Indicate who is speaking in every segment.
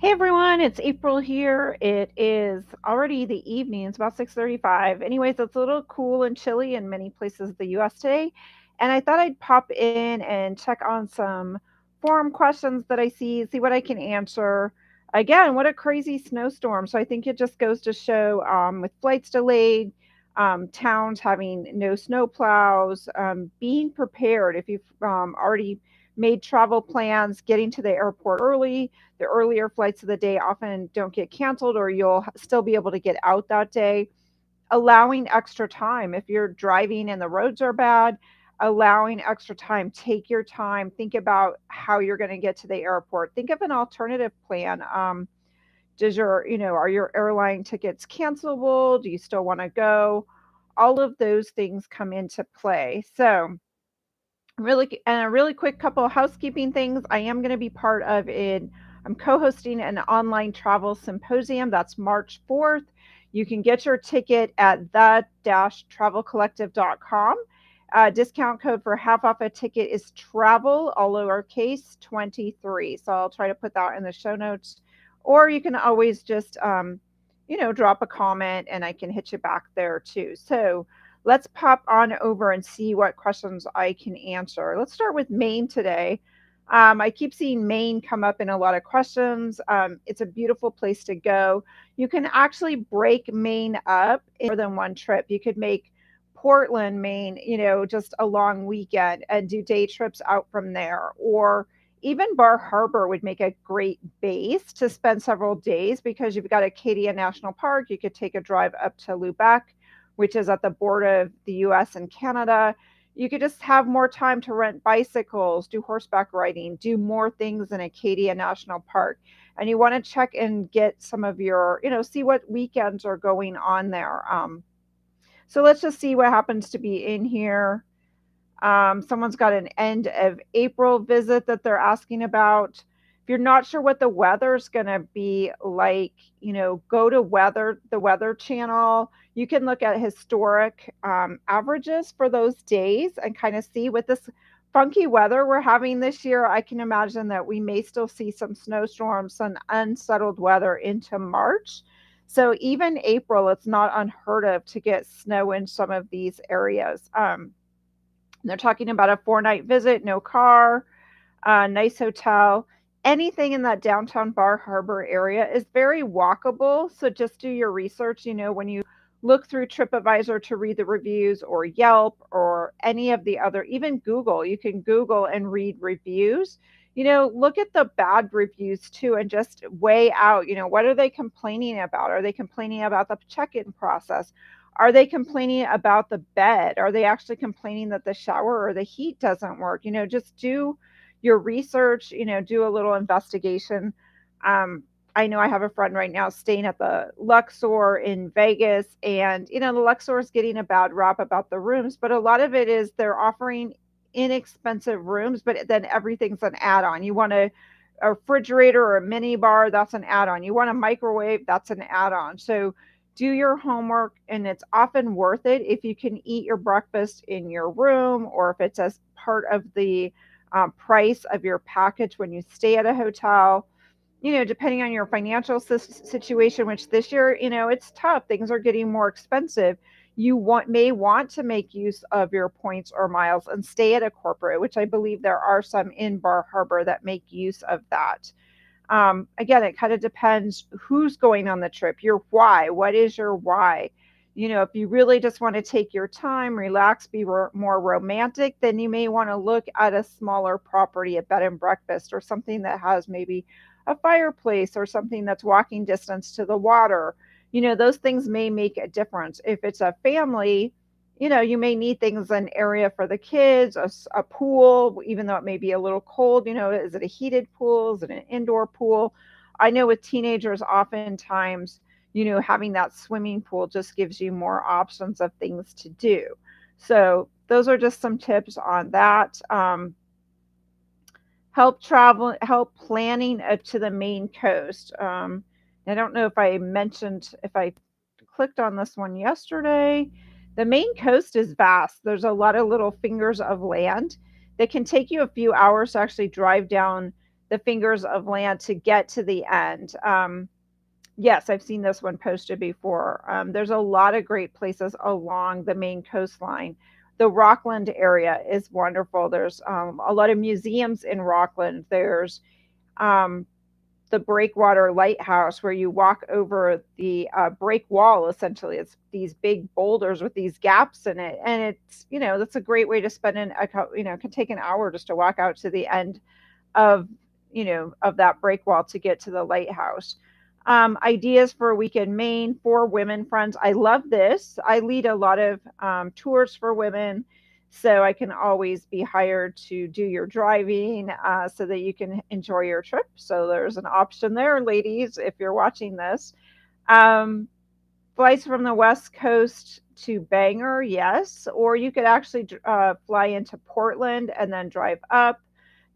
Speaker 1: Hey everyone, it's April here. It is already the evening. It's about 6:35. Anyways, it's a little cool and chilly in many places of the US today, and I thought I'd pop in and check on some forum questions that I see what I can answer. Again, what a crazy snowstorm. So I think it just goes to show with flights delayed, towns having no snow plows, being prepared if you've already made travel plans, getting to the airport early. The earlier flights of the day often don't get canceled, or you'll still be able to get out that day. Allowing extra time if you're driving and the roads are bad, allowing extra time. Take your time. Think about how you're going to get to the airport. Think of an alternative plan. Does are your airline tickets cancelable? Do you still want to go? All of those things come into play. So, and a really quick couple of housekeeping things. I am going to be part of it. I'm co-hosting an online travel symposium. That's March 4th. You can get your ticket at the-travelcollective.com. Discount code for half off a ticket is travel, all lowercase, 23. So I'll try to put that in the show notes. Or you can always just, drop a comment and I can hit you back there too. So let's pop on over and see what questions I can answer. Let's start with Maine today. I keep seeing Maine come up in a lot of questions. It's a beautiful place to go. You can actually break Maine up in more than one trip. You could make Portland, Maine, just a long weekend and do day trips out from there. Or even Bar Harbor would make a great base to spend several days because you've got Acadia National Park. You could take a drive up to Lubec, which is at the border of the US and Canada. You could just have more time to rent bicycles, do horseback riding, do more things in Acadia National Park. And you want to check and get some of your, see what weekends are going on there. So let's just see what happens to be in here. Someone's got an end of April visit that they're asking about. If you're not sure what the weather's going to be like, go to the Weather Channel. You can look at historic averages for those days and kind of see with this funky weather we're having this year. I can imagine that we may still see some snowstorms, some unsettled weather into March. So even April, it's not unheard of to get snow in some of these areas. They're talking about a 4-night visit, no car, nice hotel. Anything in that downtown Bar Harbor area is very walkable. So just do your research. When you look through TripAdvisor to read the reviews, or Yelp, or any of the other, even Google, you can Google and read reviews. Look at the bad reviews too and just weigh out, what are they complaining about? Are they complaining about the check-in process? Are they complaining about the bed? Are they actually complaining that the shower or the heat doesn't work? Just do your research, do a little investigation. I know I have a friend right now staying at the Luxor in Vegas, and the Luxor is getting a bad rap about the rooms, but a lot of it is they're offering inexpensive rooms, but then everything's an add-on. You want a refrigerator or a mini bar, that's an add-on. You want a microwave, that's an add-on. So do your homework, and it's often worth it if you can eat your breakfast in your room, or if it's as part of the price of your package when you stay at a hotel. Depending on your financial situation, which this year, it's tough. Things are getting more expensive. You may want to make use of your points or miles and stay at a corporate, which I believe there are some in Bar Harbor that make use of that. Again, it kind of depends who's going on the trip, your why. What is your why? If you really just want to take your time, relax, be more romantic, then you may want to look at a smaller property, a bed and breakfast, or something that has maybe a fireplace or something that's walking distance to the water. Those things may make a difference. If it's a family, you may need things, an area for the kids, a pool, even though it may be a little cold. Is it a heated pool? Is it an indoor pool? I know with teenagers, oftentimes, having that swimming pool just gives you more options of things to do. So those are just some tips on that. Help planning up to the Maine coast. I don't know if I clicked on this one yesterday. The Maine coast is vast. There's a lot of little fingers of land that can take you a few hours to actually drive down the fingers of land to get to the end. Yes, I've seen this one posted before. There's a lot of great places along the main coastline. The Rockland area is wonderful. There's a lot of museums in Rockland. There's um, the Breakwater Lighthouse, where you walk over the break wall. Essentially, it's these big boulders with these gaps in it, and it's that's a great way to spend it can take an hour just to walk out to the end of of that break wall to get to the lighthouse. Ideas for a week in Maine for women friends. I love this. I lead a lot of tours for women, so I can always be hired to do your driving so that you can enjoy your trip. So there's an option there, ladies, if you're watching this. Um, Flights from the West Coast to Bangor, yes, or you could actually fly into Portland and then drive up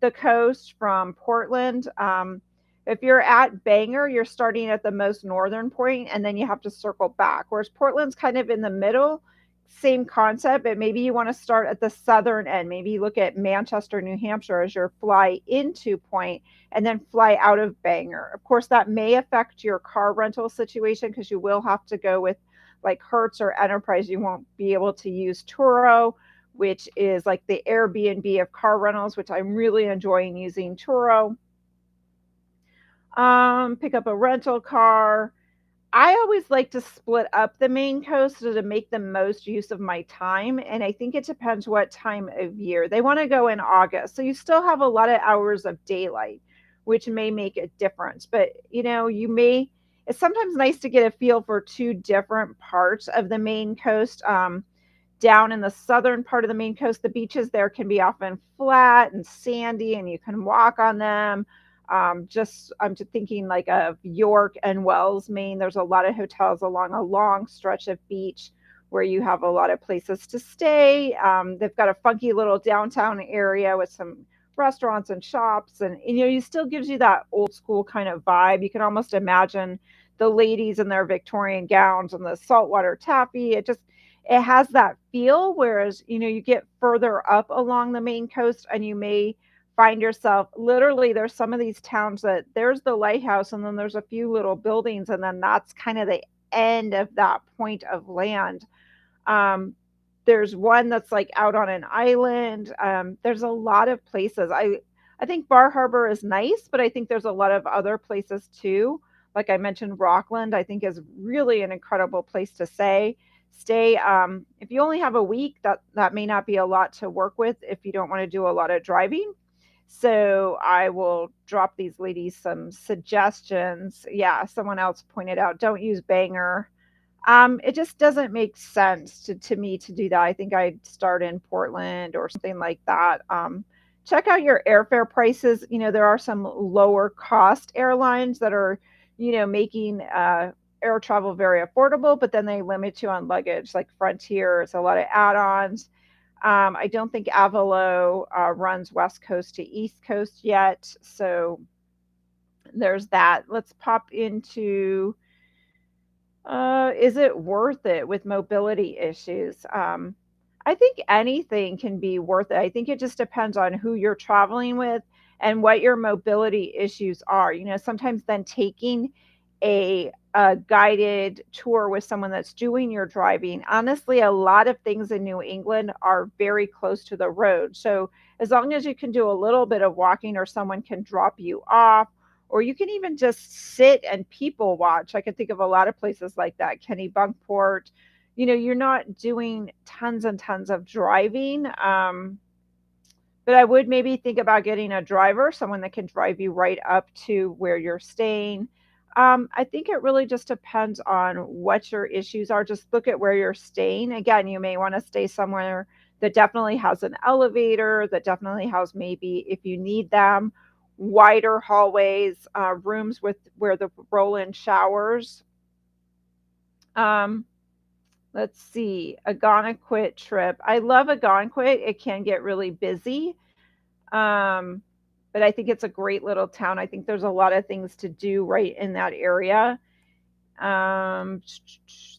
Speaker 1: the coast from Portland. If you're at Bangor, you're starting at the most northern point and then you have to circle back. Whereas Portland's kind of in the middle, same concept, but maybe you want to start at the southern end. Maybe you look at Manchester, New Hampshire as your fly into point and then fly out of Bangor. Of course, that may affect your car rental situation because you will have to go with like Hertz or Enterprise. You won't be able to use Turo, which is like the Airbnb of car rentals, which I'm really enjoying using Turo. Pick up a rental car. I always like to split up the main coast so to make the most use of my time. And I think it depends what time of year. They want to go in August. So you still have a lot of hours of daylight, which may make a difference. But, it's sometimes nice to get a feel for two different parts of the main coast. Down in the southern part of the main coast, the beaches there can be often flat and sandy, and you can walk on them. I'm just thinking like of York and Wells, Maine. There's a lot of hotels along a long stretch of beach where you have a lot of places to stay. They've got a funky little downtown area with some restaurants and shops, and you still gives you that old school kind of vibe. You can almost imagine the ladies in their Victorian gowns and the saltwater taffy. It has that feel. Whereas you get further up along the main coast, and you may find yourself literally there's some of these towns that there's the lighthouse and then there's a few little buildings and then that's kind of the end of that point of land. um, there's one that's like out on an island. There's a lot of places. I think Bar Harbor is nice, but I think there's a lot of other places too. Like I mentioned, Rockland I think is really an incredible place to stay. If you only have a week, that may not be a lot to work with if you don't want to do a lot of driving. So I will drop these ladies some suggestions. Yeah, someone else pointed out, don't use Bangor. It just doesn't make sense to me to do that. I think I'd start in Portland or something like that. Check out your airfare prices. There are some lower cost airlines that are, making air travel very affordable, but then they limit you on luggage, like Frontier. It's a lot of add-ons. I don't think Avalo runs West Coast to East Coast yet. So there's that. Let's pop into is it worth it with mobility issues? I think anything can be worth it. I think it just depends on who you're traveling with and what your mobility issues are. Sometimes then taking a guided tour with someone that's doing your driving. Honestly, a lot of things in New England are very close to the road. So as long as you can do a little bit of walking or someone can drop you off, or you can even just sit and people watch. I can think of a lot of places like that, Kennebunkport. You're not doing tons and tons of driving. But I would maybe think about getting a driver, someone that can drive you right up to where you're staying. I think it really just depends on what your issues are. Just look at where you're staying. Again, you may want to stay somewhere that definitely has an elevator, that definitely has, maybe if you need them, wider hallways, rooms with where the roll-in showers. Let's see, Algonquin trip. I love Algonquin. It can get really busy. Um, but I think it's a great little town. I think there's a lot of things to do right in that area. Um,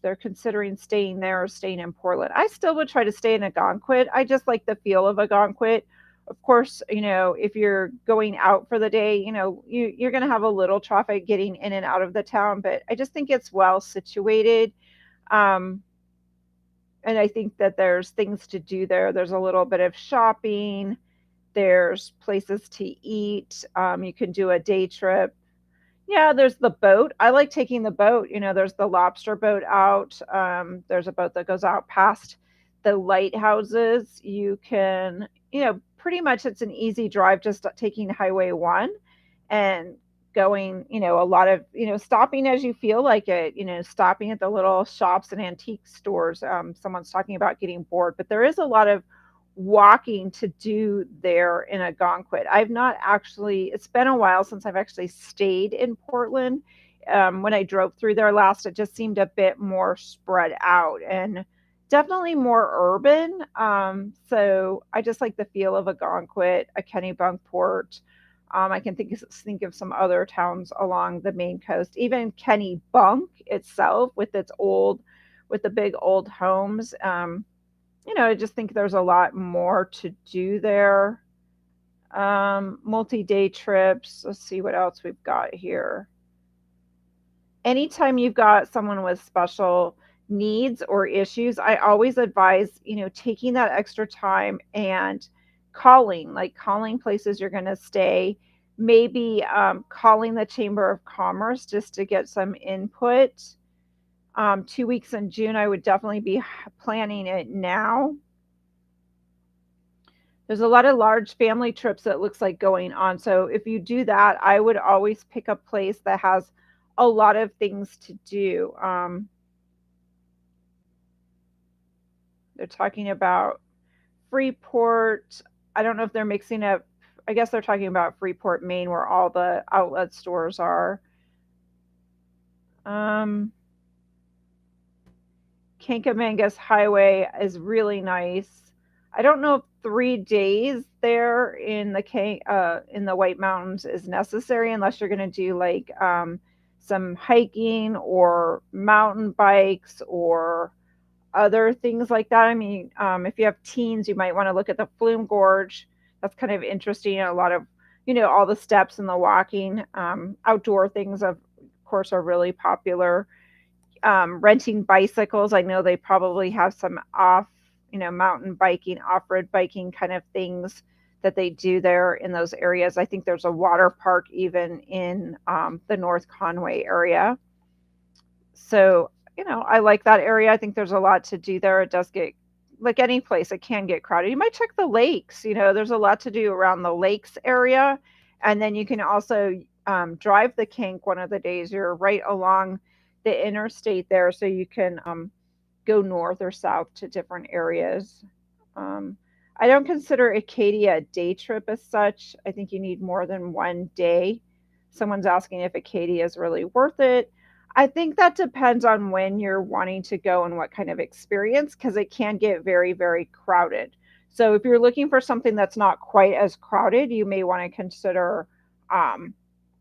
Speaker 1: they're considering staying there or staying in Portland. I still would try to stay in Algonquin. I just like the feel of Algonquin Of course, if you're going out for the day, you're going to have a little traffic getting in and out of the town, but I just think it's well situated. Um, and I think that there's things to do there. There's a little bit of shopping, there's places to eat. You can do a day trip. Yeah, there's the boat. I like taking the boat. There's the lobster boat out. There's a boat that goes out past the lighthouses. You can, pretty much it's an easy drive just taking Highway 1 and going, a lot of, stopping as you feel like it, stopping at the little shops and antique stores. Someone's talking about getting bored, but there is a lot of walking to do there in Algonquin. I've not actually, it's been a while since I've actually stayed in Portland. When I drove through there last, it just seemed a bit more spread out and definitely more urban. So I just like the feel of Algonquin, a Kennebunkport. I can think of some other towns along the Maine coast, even Kennebunk itself with the big old homes. I just think there's a lot more to do there. Multi-day trips. Let's see what else we've got here. Anytime you've got someone with special needs or issues, I always advise, taking that extra time and calling places you're going to stay, maybe calling the Chamber of Commerce just to get some input. 2 weeks in June, I would definitely be planning it now. There's a lot of large family trips that looks like going on. So if you do that, I would always pick a place that has a lot of things to do. They're talking about Freeport. I don't know if they're mixing up. I guess they're talking about Freeport, Maine, where all the outlet stores are. Kankamangas Highway is really nice. I don't know if 3 days there in the White Mountains is necessary unless you're going to do like some hiking or mountain bikes or other things like that. I mean, if you have teens, you might want to look at the Flume Gorge. That's kind of interesting. A lot of, all the steps and the walking. Outdoor things, of course, are really popular. Renting bicycles. I know they probably have some mountain biking, off-road biking kind of things that they do there in those areas. I think there's a water park even in the North Conway area. So, I like that area. I think there's a lot to do there. It does get, like any place, it can get crowded. You might check the lakes. There's a lot to do around the lakes area. And then you can also drive the kink one of the days. You're right along the interstate there, so you can go north or south to different areas. I don't consider Acadia a day trip as such. I think you need more than one day. Someone's asking if Acadia is really worth it. I think that depends on when you're wanting to go and what kind of experience, because it can get very, very crowded. So if you're looking for something that's not quite as crowded, you may want to consider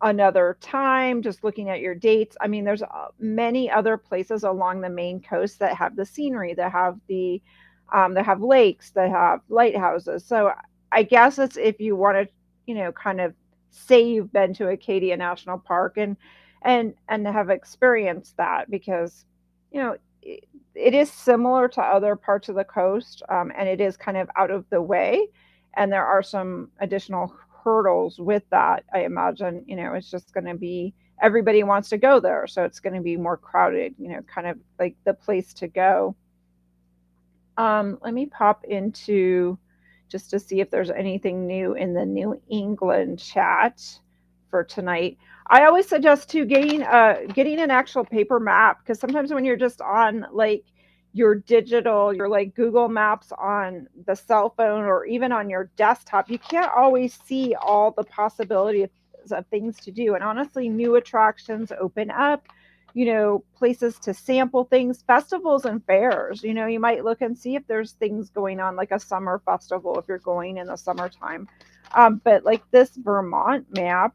Speaker 1: another time, just looking at your dates. I mean, there's many other places along the Maine coast that have the scenery, that have that have lakes, that have lighthouses. So I guess it's if you want to, kind of say you've been to Acadia National Park and have experienced that, because it is similar to other parts of the coast, and it is kind of out of the way, and there are some additional hurdles with that. I imagine it's just going to be, everybody wants to go there, so it's going to be more crowded, kind of like the place to go. Let me pop into just to see if there's anything new in the New England chat for tonight. I always suggest to getting an actual paper map, because sometimes when you're just on like your like Google Maps on the cell phone or even on your desktop, you can't always see all the possibilities of things to do. And honestly, new attractions open up, places to sample things, festivals and fairs. You might look and see if there's things going on, like a summer festival if you're going in the summertime. But like this Vermont map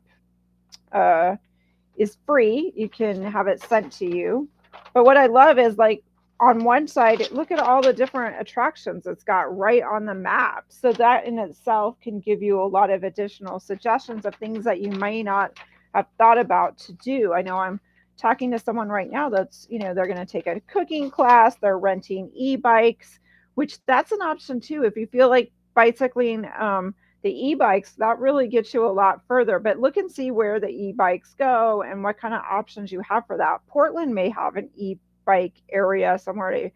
Speaker 1: is free. You can have it sent to you. But what I love is like on one side, look at all the different attractions it's got right on the map. So that in itself can give you a lot of additional suggestions of things that you may not have thought about to do. I know I'm talking to someone right now that's, they're going to take a cooking class, they're renting e-bikes, which that's an option too. If you feel like bicycling, the e-bikes, that really gets you a lot further. But look and see where the e-bikes go and what kind of options you have for that. Portland may have an e-bike area somewhere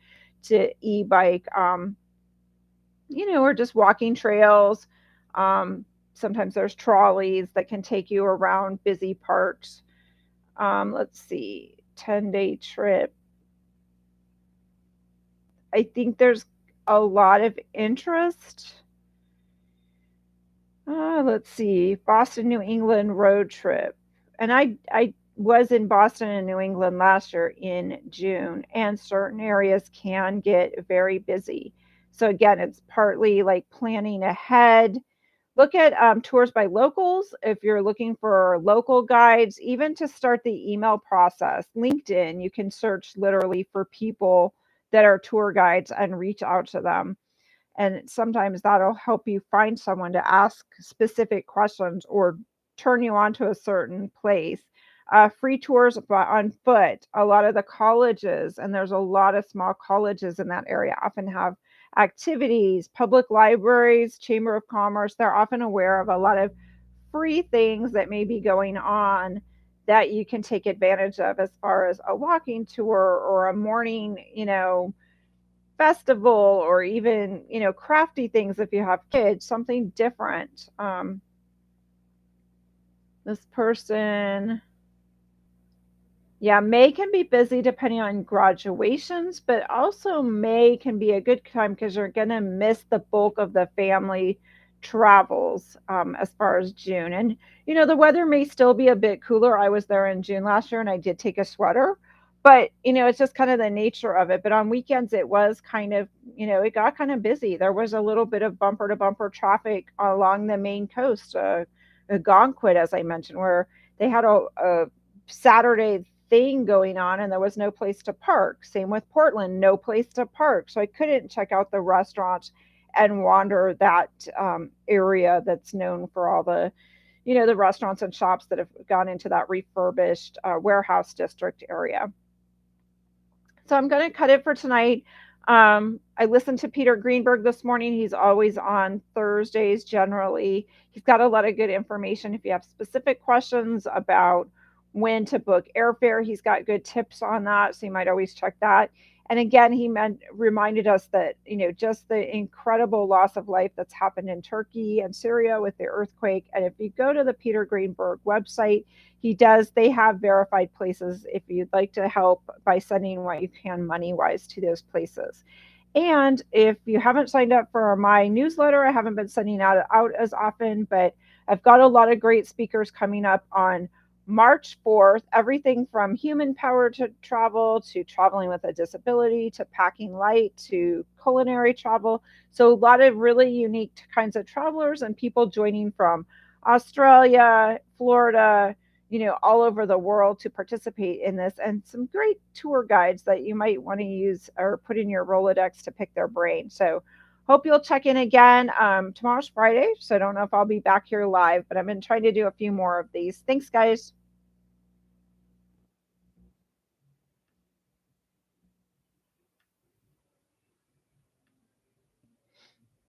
Speaker 1: to e-bike, or just walking trails. Sometimes there's trolleys that can take you around busy parks. Let's see, 10-day trip. I think there's a lot of interest. Let's see, Boston, New England road trip. And I was in Boston and New England last year in June, and certain areas can get very busy. So again, it's partly like planning ahead. Look at tours by locals if you're looking for local guides, even to start the email process. LinkedIn, you can search literally for people that are tour guides and reach out to them, and sometimes that'll help you find someone to ask specific questions or turn you on to a certain place. Free tours on foot. A lot of the colleges, and there's a lot of small colleges in that area, often have activities. Public libraries, Chamber of Commerce, they're often aware of a lot of free things that may be going on that you can take advantage of, as far as a walking tour or a morning, festival, or even, crafty things if you have kids, something different. This person, yeah, May can be busy depending on graduations, but also May can be a good time because you're going to miss the bulk of the family travels, as far as June. And, the weather may still be a bit cooler. I was there in June last year and I did take a sweater, but, it's just kind of the nature of it. But on weekends, it was kind of, it got kind of busy. There was a little bit of bumper to bumper traffic along the main coast, Gonquid, as I mentioned, where they had a Saturday thing going on and there was no place to park. Same with Portland, no place to park. So I couldn't check out the restaurants and wander that area that's known for all the, the restaurants and shops that have gone into that refurbished warehouse district area. So I'm going to cut it for tonight. I listened to Peter Greenberg this morning. He's always on Thursdays generally. He's got a lot of good information. If you have specific questions about when to book airfare, he's got good tips on that. So you might always check that. And again, he reminded us that, just the incredible loss of life that's happened in Turkey and Syria with the earthquake. And if you go to the Peter Greenberg website, they have verified places if you'd like to help by sending what you can money wise to those places. And if you haven't signed up for my newsletter, I haven't been sending out as often, but I've got a lot of great speakers coming up on March 4th, everything from human power to travel, to traveling with a disability, to packing light, to culinary travel. So a lot of really unique kinds of travelers and people joining from Australia, Florida, all over the world to participate in this, and some great tour guides that you might want to use or put in your Rolodex to pick their brain. So hope you'll check in again. Tomorrow's Friday, so I don't know if I'll be back here live, but I've been trying to do a few more of these. Thanks, guys.